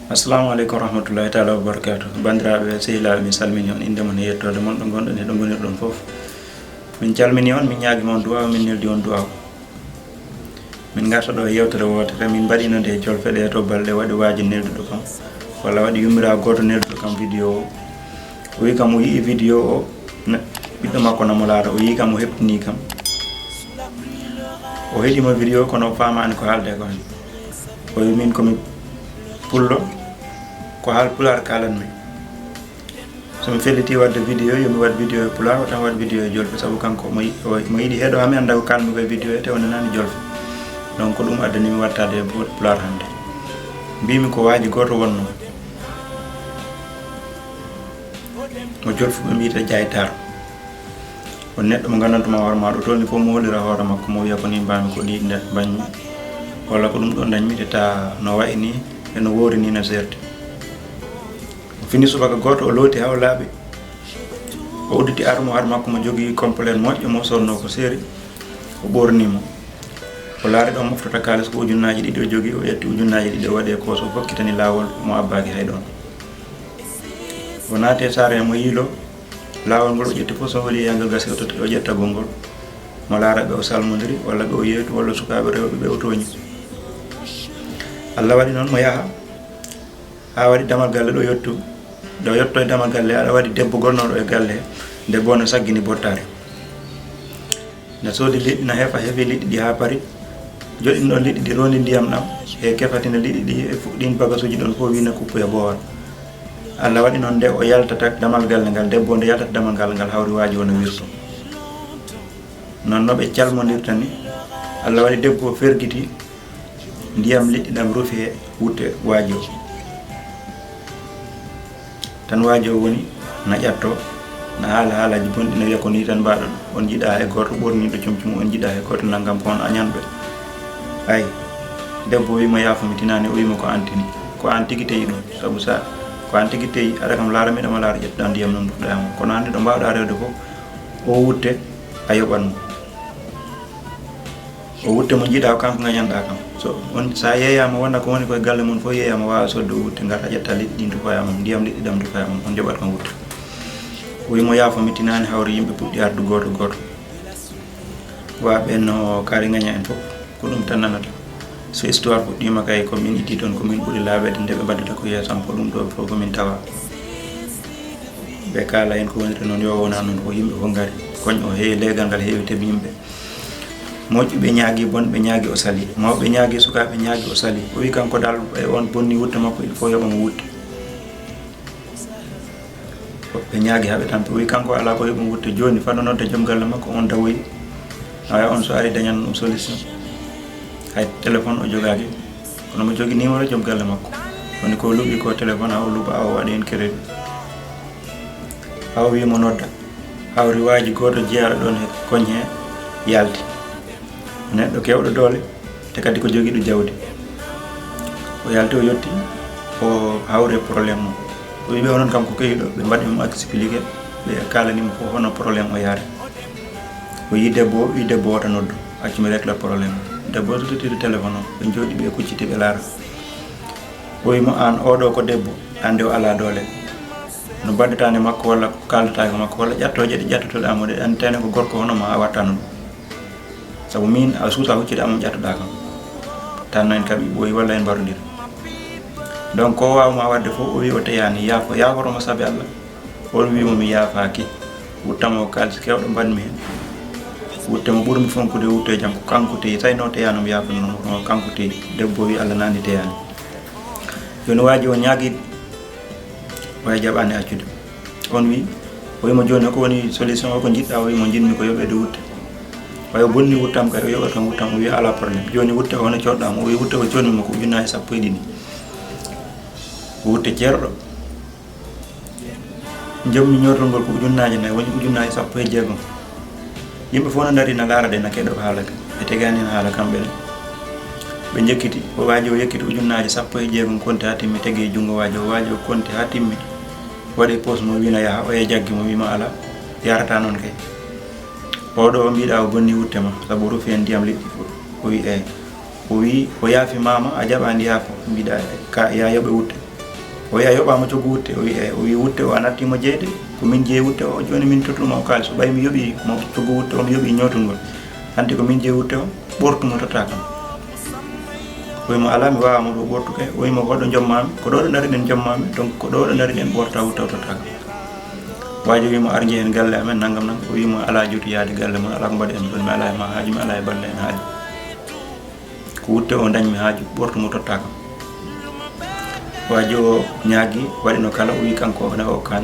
Assalamu alaikum warahmatullahi ta'ala wabarakatuh. Bandiraɓe sehilaɓe mi salmini on inde mon e yettode mon ɗo gonɗon e ɗo gonirɗon foof. Min calmini on, min ñaagui on duwaw, min neldi on duwaw. Min garta ɗo e yewtere wotere min mbaɗino nde jolfe ɗe to balɗe waɗi waaji nelduɗo kam walla waɗi yummirawo goto nelduɗo kam vidéo o wi kam o yii vidéo o ɓiɗɗo makko namo laara, o yii kam o heɓtini kam o heeɗima vidéo kono famani ko haalde ko hen. O wi min komi pullo ko haal pular kalanmi, somi felliti wadde vidéo yomi waɗ vidéo e pular o tan waɗ vidéo e jolfe, saabu kanko mo yiɗi heeɗo ami anda ko kalmi koye vidéo e te o nanani jolfe. Donc ko ɗum addanimi wattade e pular hande. Mbimi ko waaji goto wonno mo jolfuɓe mbiyete Diaytar, on neɗɗo mo gandantuma hoore maɗo tolni fof mo hollira hoore makko mo wiya ko ni mbami ko ɗi nder bañmi walla ko ɗum ɗo dañmi ta no wayi ni eno woori ni no serde. O fini subaka goto o looti ha o laaɓi, o udditi armoire makko mo jogui complet moƴƴo mo sorno ko seeri, o ɓornimo o laari ɗon moftata kalis ko ujunnaji ɗiɗi o jogui, o ƴetti ujunnaji ɗiɗi o waɗi e koso, o hokkitani lawol mo abbaki hay ɗon. O naati e saare mo yiilo lawol ngol o ƴetti fof so waɗi yangal gasi o ƴetta gongol mo laara ɓe o salmodiri walla ɓe o yeetu walla sukaɓe rewɓe ɓe o toñi. Allah waɗi noon mo yaha ha waɗi damal galle ɗo yettu ɗo yetto e damal galle aɗa waɗi debbo gonnoɗo e galle he, debbo no saggini bottare nde soodi liɗɗi no heefi liɗɗi ɗi ha paari, joɗin ɗon liɗɗi ɗi rondi ndiyam ɗam e kefatino liɗɗi ɗi e fuɗɗin bagasuji ɗon fof wina kuppu e boowal. Allah waɗi noon nde o yaltata damal galle ngal, debbo nde yaltata damal ngal ngal hawri waaji wona wirto non no ɓe calmodirta ni. Allah waɗi debbo fergiti ndiyam liɗɗi ɗam rufi e wutte waaji o tan waaji o woni na ƴatto na haala haalaji bonɗi no wiya ko ni tan mbaɗon, on jiiɗa e goto ɓorniɗo comcum, on jiiɗa e goto naggam ko on añanɓe. Ay debbo wimo yaafumi tinani, o wimo ko antini ko an tigui teyi ɗum, saabu sa ko an tigui teyi aɗa kam laara miɗama laara ƴettuɗa ndiyam noon dufɗamo, kono hande ɗo mbawɗa rewde fof o wutte a yoɓanmo, o wutte mo jiiɗa ko kanko gañanɗa kam. So on sa yeeyama wonda ko woni koye galle mon fof yeeyama wawa sodde o wutte, garta ƴetta liɗɗi ɗin tufayamam, ndiyam liɗɗi ɗam tufayamam, on joɓat kan wutte. O wimo yaafami tinani, hawri yimɓe puɗɗi ardu goto goto waɓe no kaari gaña en fof ko ɗum tan nanata. So histoire fuɗɗima kay komin itti toon komin ɓuuri laawede nde ɓe mbaddata ko yeesam ko ɗum ɗo fof komin tawa ɓe kaala hen ko woniri noon yo wona noon ko yimɓe fof gari koñ o heewi leegal ngal heewi tebi yimɓe moƴƴuɓe ñaagui bonɓe ñaagui o sali, mawɓe ñaagui sukaɓe ñaagui o sali. O wi kanko dal e on bonni wutte makko il faut yoɓamo wutte, ɓe ñaagui haaɓe tampi. O wi kanko ala ko yoɓamo wutte, joni fano nodde joom galle makko on dawoyi aya on so ari dañan ɗum solution. Hay téléphone o jogaki kono mo jogui numéro joom galle makko, woni ko luuɓi ko téléphone ha o luuɓa ha o waɗi hen crédit ha o wimo nodda, hawri waaji goto jeeyaɗo ɗon e koñ he yalti, neɗɗo kewɗo doole te kadi ko jogui ɗo jawdi, o yalti o yetti o hawre probléme o. O wi ɓe onon kam ko keewiɗo, ɓe mbaɗimo expliqué, ɓe kalanimo fof hono probléme o yaari. O yi debbo o, wi debbo o to noddu accumi régla probléme o. Debbo o totiri téléphone o, ɓe jooɗi ɓe kucciti ɓe laara. O wimo an oɗo ko debbo ande o ala doole, no baddetande makko walla ko kaldatake makko walla ƴattoje ɗe ƴattotoɗamo ɗe andi tane ko gorko hono ma a wattano ɗum, saabu min a suusa huccide amam ƴattoɗa kam tan en kam ɓooyi walla en mbarodira. Donc ko wawma wadde fof o wi o teyani yaafo, yaforomo saabi Allah. On wimo mi yaafaki, wuttamo kalis kewɗo mbanmi hen, wutte mo ɓuurmi fonkude wutte jam ko kanko teyi, tawno teyano mi yaafanono kanko teyi. Debbo wi Allah nandi teyani. Joni waaji o ñaagui way jaɓani accude, on wi o wimo joni ko woni solution o ko jiɗɗa, o wimo jinmi ko yoɓede wutte, way o bonni wuttam kadi o yoɓat kan wuttam, o wi ala probléme. Joni wutte o hono coɗɗamo, o wi wutte o jonnimo ko ujunnaje 12 wutte ceerɗo, jammi ñortol ngol ko ujunnaje 4 woni ujunnaje 16. Yimɓe fof no dari na laara de na keɗo ko haala ka, ɓe tegani hen haala kamɓe ne ɓe jekkiti. O waaji o yekkiti ujunnaje 16 konti ha timmi, tegi e jungo waaji o, waaji o konti ha timmi, waɗi poste mo wino yaha, o e jaggi mo wima ala yarata noon kay, oɗo o mbiɗa o bonni wutte ma saabu rufi hen ndiyam liɗɗi fof. O wi eyi, o wi o yaafi mama a jaɓandi yaafo, mbiɗa ka ya yoɓe wutte, o wi a yoɓama coggu wutte o wi wutte o a nattimo jeyde ko min jeeyi wutte o joni min tottunoma o kalis so ɓay mi yoɓi mo coggu wutte o mi yoɓi ñotungol hanti ko min jeeyi wutte o ɓortumo totta kam o wimo ala mi wawamo ɗo ɓortuke o wimo ko ɗo jommami ko ɗo ɗo dariɗen jommami donc ko ɗo ɗo dariɗen ɓorta wutte o totta kam waji wimo ar jehen galle amen naggam o wimo ala juuti yaade galle mon ala ko mbaɗi en ɗon mi ala e ma haaju mi ala e balle en haaju ko wutte o dañmi haaju ɓortumo totta kam waji o ñaagui waɗino kala o wi kanko ne o kan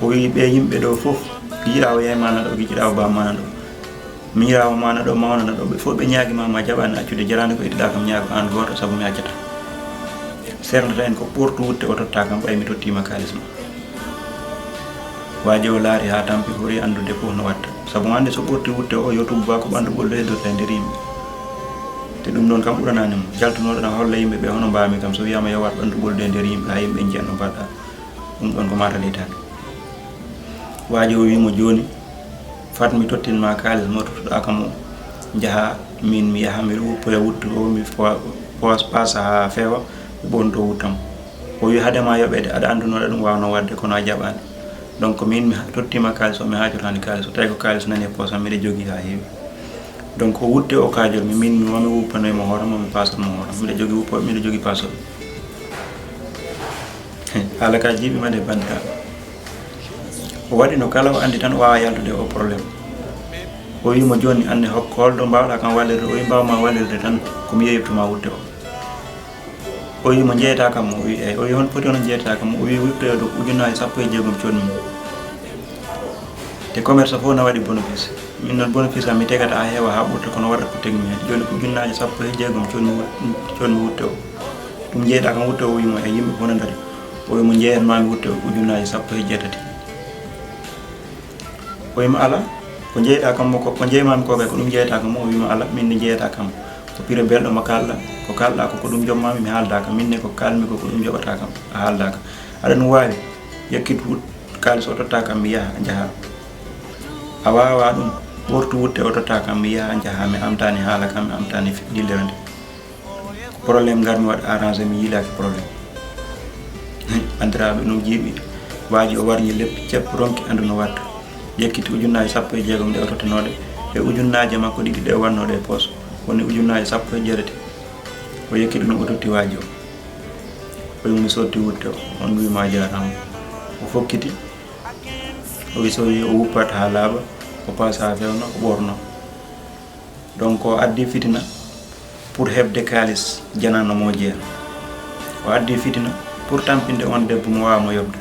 o wi ɓe yimɓe ɗo foof yiirawo yeymana ɗo giƴiɗawo bamana ɗo miñirawo mana ɗo mawnana ɗo ɓe fof ɓe ñaaguima ma jaɓani accude jarani ko idiɗa kam ñaago an goto saabu mi accata serdata en ko ɓortu wutte o totta kam ɓay mi tottima kalis ma waji o laari ha tampi ɓuuri andude fof no watta saabu hande so ɓorti wutte o yo tubba ko ɓandu ɓollo hedorta e nder yimɓe te ɗum ɗon kam ɓurananimo jaltunoɗo holla yimɓe ɓe hono mbami kam so wiyama yo wat ɓandu ɓollo e nder yimɓe ha yimɓe jiyan no mbaɗɗa ɗum ɗon ko mata leytade waji o wimo joni fatmi tottinma kalis mo tottuɗa kam o jaaha min mi yaha mi wuppoya wuttu o mi pasa ha feewa ɓonto wuttam o wi haadema yoɓede aɗa andunoɗa ɗum wawno wadde kono a jaɓani donc min mi tottima kalis o mi hajotani kalis o tawi ko kalis nani e poosam mbiɗa jogui ha heewi donc o wutte o kajormi min mami wuppanoymo hoorem momi pasatmo hoorem mbiɗa jogui wuppo mbiɗa jogui pasoɓe haala ka jiiɓima de bandiraɓe o waɗi no kala o andi tan o wawa yaltude o probléme o wimo joni anne hokko holɗo mbawɗa kam wallirde o wi mbawma wallirde tan komi yeeyibtoma wutte o wi mo jeeyata kam o wi eyyi o wi hon foti hono jeeyata kam o wi wuttoyoɗo ujunnaji 16 conni mum te commerce fof na waɗi bénéfice min noon bénéfice am mi tegata ha heewa ha ɓurta kono waɗat ko tegmi hen joni ko ujunnaji 16 conni wutte o ɗum jeeyɗa kam wutte o wimo e yimɓe fof no dari o wimo jeeyanmami wutte o ujunnaji 16 o wimo ala ko jeeyɗa kam mo ko jeeymami ko kay ko ɗum jeeyata kam o wimo ala min ne jeeyata kam ko pire belɗo mo kalɗa ko kalɗa ko ɗum jommami mi haaldaka minne ko kalmi ko ɗum joɓata kam a haaldaka aɗa ɗum wawi yakkit kalis o totta kam mi yaha jaaha a wawa ɗum ɓortu wutte o totta kam mi yaha jaaha mi amtani haala kam mi amtani dillirande probléme ngar mi waɗa arrangé mi yiilaki probléme bandiraɓe ɗum jiiɓi waji o warñi leppi ceppo ronki andu no watta yekkiti ujunnaji 16 nde o tottanoɗe e ujunnaji makko ɗiɗi ɗe wannoɗe e poos woni ujunnaji 17 o yekkiti ɗum o totti waji o mi sotti wutte o on wima jarama o fokkiti o wi so wi o wuppat ha laaɓa o passa ha fewno o ɓorno donc o addi fitina pour heɓde kalis jananomo jeeya o addi fitina pour tampinde on debbo mo wawamo yobde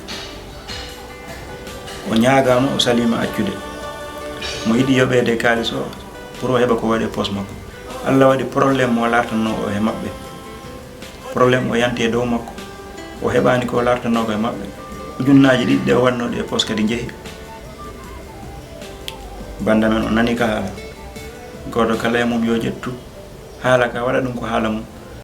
o ñaagama o salima accude mo yiɗi yoɓede kalis o pour o heɓa ko waɗi poos makko Allah waɗi probléme mo lartanno o e maɓɓe probléme o yanti e dow makko o heɓani ko lartanno ko e maɓɓe ujunnaji ɗiɗi ɗe o wannoɗe e poos kadi jeehi banda men o nani ka haala goto kala e mum yo ƴettu haala ka waɗa ɗum ko haala mum